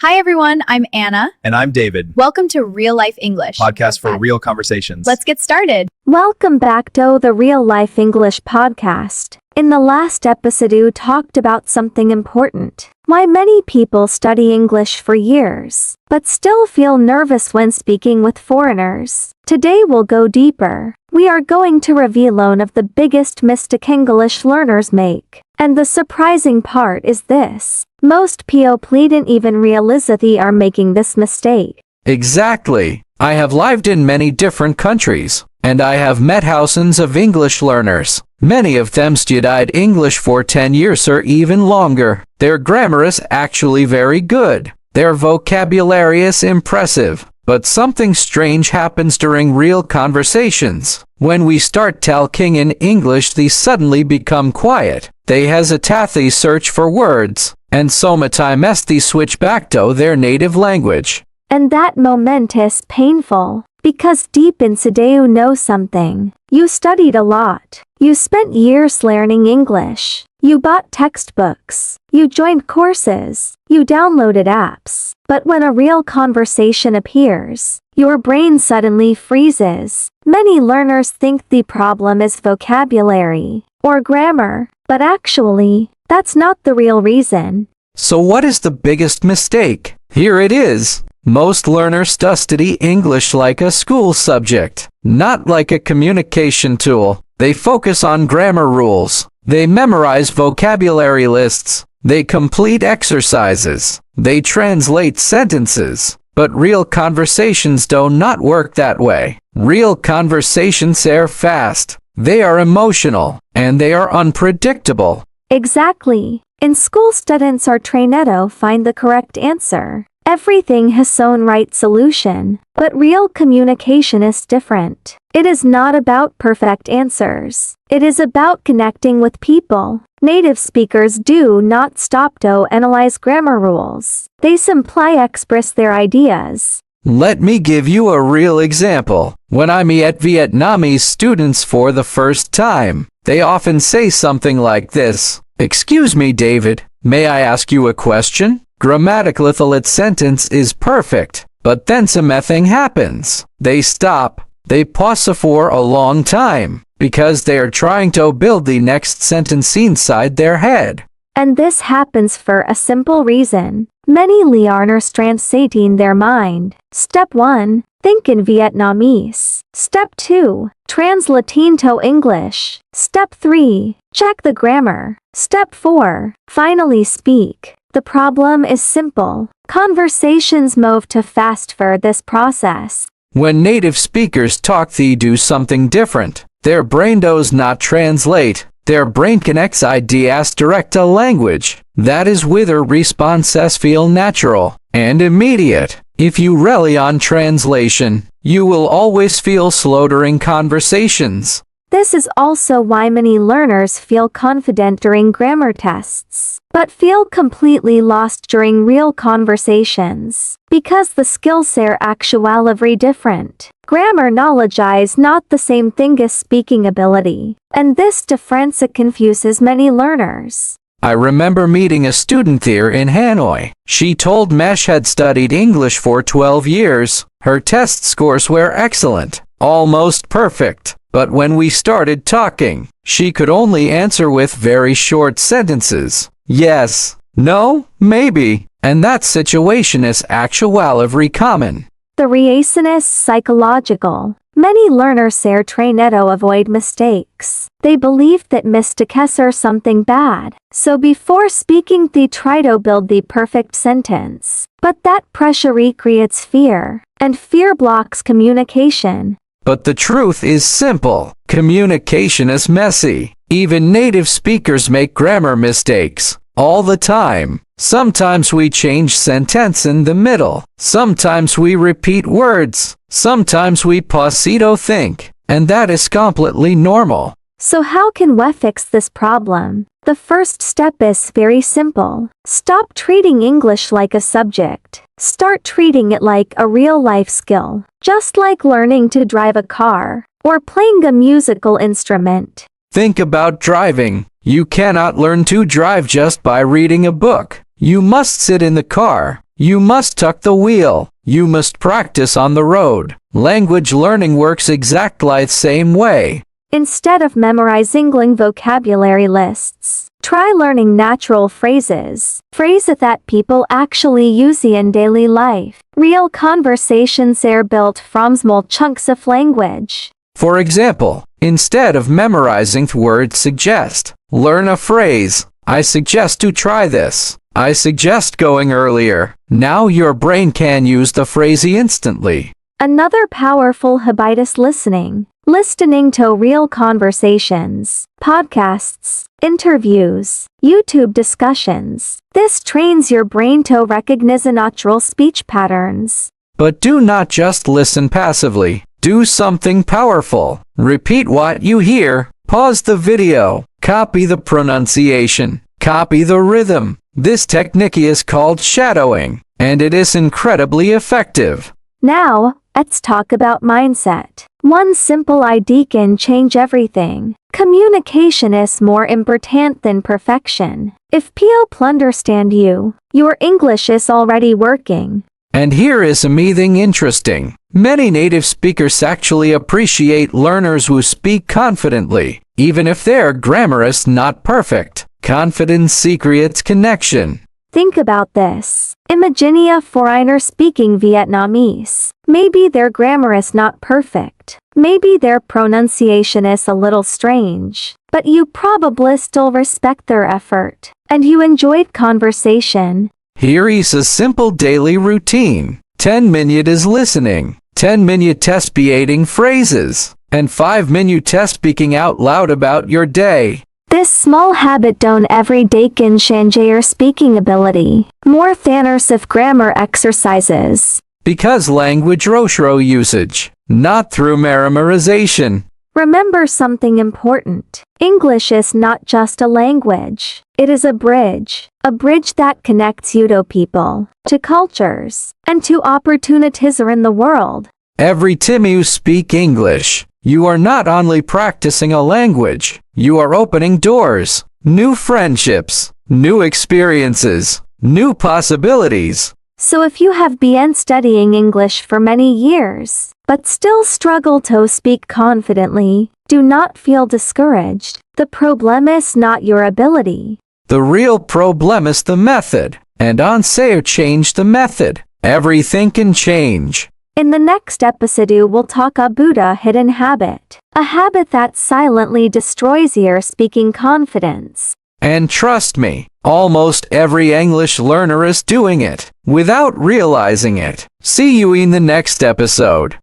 Hi everyone, I'm Anna. And I'm David. Welcome to Real Life English. Podcast for real conversations. Let's get started. Welcome back to the Real Life English podcast. In the last episode, we talked about something important. Why many people study English for years, but still feel nervous when speaking with foreigners. Today we'll go deeper. We are going to reveal one of the biggest mistakes English learners make. And the surprising part is this. Most people didn't even realize that they are making this mistake. Exactly. I have lived in many different countries, and I have met thousands of English learners. Many of them studied English for 10 years or even longer. Their grammar is actually very good. Their vocabulary is impressive. But something strange happens during real conversations. When we start talking in English, they suddenly become quiet. They hesitate, they search for words, and sometimes they switch back to their native language. And that moment is painful, because deep inside you know something. You studied a lot. You spent years learning English. You bought textbooks. You joined courses. You downloaded apps. But when a real conversation appears, your brain suddenly freezes. Many learners think the problem is vocabulary or grammar, but actually, that's not the real reason. So what is the biggest mistake? Here it is. Most learners study English like a school subject, not like a communication tool. They focus on grammar rules. They memorize vocabulary lists. They complete exercises. They translate sentences. But real conversations do not work that way. Real conversations are fast. They are emotional. And they are unpredictable. Exactly. In school, students are trained to find the correct answer. Everything has its own right solution. But real communication is different. It is not about perfect answers. It is about connecting with people. Native speakers do not stop to analyze grammar rules. They simply express their ideas. Let me give you a real example. When I meet Vietnamese students for the first time, they often say something like this. Excuse me, David, may I ask you a question? Grammatically, the sentence is perfect, but then something happens. They stop. They pause for a long time, because they are trying to build the next sentence inside their head. And this happens for a simple reason. Many learners translate in their mind. Step 1. Think in Vietnamese. Step 2. Translate into English. Step 3. Check the grammar. Step 4. Finally speak. The problem is simple. Conversations move too fast for this process. When native speakers talk, they do something different. Their brain does not translate. Their brain connects ideas direct to language. That is where responses feel natural and immediate. If you rely on translation, you will always feel slow during conversations. This is also why many learners feel confident during grammar tests, but feel completely lost during real conversations, because the skills are actually very different. Grammar knowledge is not the same thing as speaking ability, and this difference confuses many learners. I remember meeting a student here in Hanoi. She told me she had studied English for 12 years. Her test scores were excellent, almost perfect. But when we started talking, she could only answer with very short sentences. Yes, no, maybe. And that situation is actually very common. The reason is psychological. Many learners are trained to avoid mistakes. They believe that mistakes are something bad. So before speaking, they try to build the perfect sentence. But that pressure creates fear, and fear blocks communication. But the truth is simple. Communication is messy. Even native speakers make grammar mistakes all the time. Sometimes we change sentence in the middle. Sometimes we repeat words. Sometimes we pause to think. And that is completely normal. So how can we fix this problem? The first step is very simple. Stop treating English like a subject. Start treating it like a real-life skill, just like learning to drive a car or playing a musical instrument. Think about driving. You cannot learn to drive just by reading a book. You must sit in the car. You must tuck the wheel. You must practice on the road. Language learning works exactly the same way. Instead of memorizing vocabulary lists, try learning natural phrases, phrases that people actually use in daily life. Real conversations are built from small chunks of language. For example, instead of memorizing the word suggest, learn a phrase. I suggest to try this. I suggest going earlier. Now your brain can use the phrase instantly. Another powerful habit is listening. Listening to real conversations, podcasts, interviews, YouTube discussions. This trains your brain to recognize natural speech patterns. But do not just listen passively. Do something powerful. Repeat what you hear. Pause the video. Copy the pronunciation. Copy the rhythm. This technique is called shadowing, and it is incredibly effective. Now, let's talk about mindset. One simple idea can change everything. Communication is more important than perfection. If people understand you, your English is already working. And here is something interesting. Many native speakers actually appreciate learners who speak confidently, even if their grammar is not perfect. Confidence creates connection. Think about this. Imagine a foreigner speaking Vietnamese. Maybe their grammar is not perfect. Maybe their pronunciation is a little strange. But you probably still respect their effort. And you enjoyed conversation. Here is a simple daily routine. 10 minutes listening. 10 minutes test speaking phrases. And 5 minutes test speaking out loud about your day. This small habit done every day can change your speaking ability. More thanners of grammar exercises. Because language rosho usage, not through memorization. Remember something important. English is not just a language. It is a bridge. A bridge that connects you to people, to cultures, and to opportunities in the world. Every time you speak English, you are not only practicing a language, you are opening doors, new friendships, new experiences, new possibilities. So if you have been studying English for many years, but still struggle to speak confidently, do not feel discouraged. The problem is not your ability. The real problem is the method, and once change the method, everything can change. In the next episode we'll talk about a hidden habit. A habit that silently destroys your speaking confidence. And trust me, almost every English learner is doing it, without realizing it. See you in the next episode.